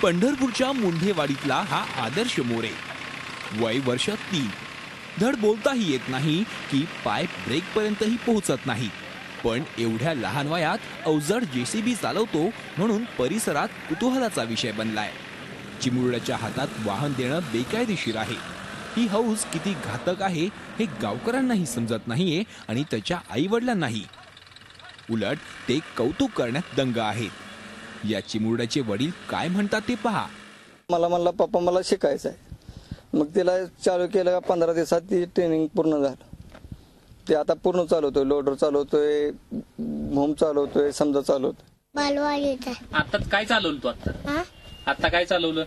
पंढरपूरच्या मुंढेवाडीतला हा आदर्श मोरे, वय वर्ष 3, धड बोलताही येत नाही की पाय ब्रेक पर्यंतही पोहोचत नाही, पण एवढ्या लहान वयात अवजड जेसीबी चालवतो म्हणून परिसरात कुतूहलाचा विषय बनलाय। चिमुरड्याच्या हातात वाहन देणं बेकायदेशीर आहे। ही हौस किती घातक आहे हे गावकऱ्यांनाही समजत नाहीये आणि त्याच्या आई वडिलांनाही। उलट ते कौतुक करण्यात दंग आहेत। या चिमुरड्याचे वडील काय म्हणतात ते पहा। मला म्हणला पप्पा मला शिकायचं आहे, मग तिला चालू केलं 15 दिवसात ती ट्रेनिंग पूर्ण झालं। ते आता पूर्ण चालवतोय, लोडर चालवतोय, होम चालवतोय, समजा चालवतोय। बालवाडीत आहे। आता काय चालवलं तू? आता काय चालवलं?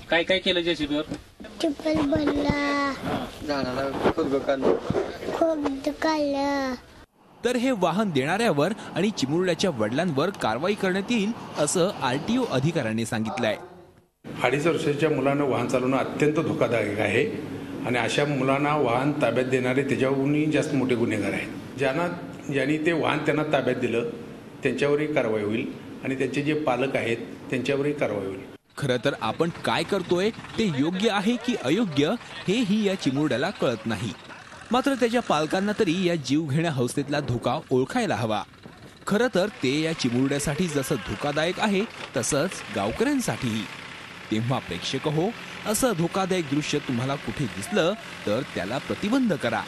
काय काय केलं जेसीबीवर? टिपल बनला, झाडाला खुरगं काढलं, खोद काढलं। तर हे वाहन देणाऱ्यावर आणि चिमुरड्याच्या वडिलांवर कारवाई करण्यात येईल असं आरटीओ अधिकाऱ्याने सांगितलंय। 2.5 वर्षाच्या मुलांना वाहन चालवणं अत्यंत धोकादायक आहे आणि अशा मुलांना वाहन ताब्यात देणारे त्याच्याहूनही जास्त मोठे गुन्हेगार आहेत। ज्यांनी ते वाहन त्यांना ताब्यात दिलं त्यांच्यावरही कारवाई होईल आणि त्यांचे जे पालक आहेत त्यांच्यावरही कारवाई होईल। खरं तर आपण काय करतोय ते योग्य आहे की अयोग्य हेही या चिमुरड्याला कळत नाही। मात्र त्याच्या पालकांना तरी या जीवघेण्या हौसेतला धोका ओळखायला हवा। खरं तर ते या चिमुरड्यासाठी जसं धोकादायक आहे तसंच गावकऱ्यांसाठीही। तेव्हा प्रेक्षक हो, असं धोकादायक दृश्य तुम्हाला कुठे दिसलं तर त्याला प्रतिबंध करा,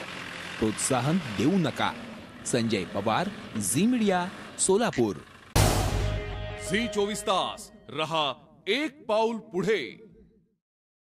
प्रोत्साहन देऊ नका। Sanjay Pawar, Zee media, Solapur. Zee 24 तास रहा एक पाऊल पुढे।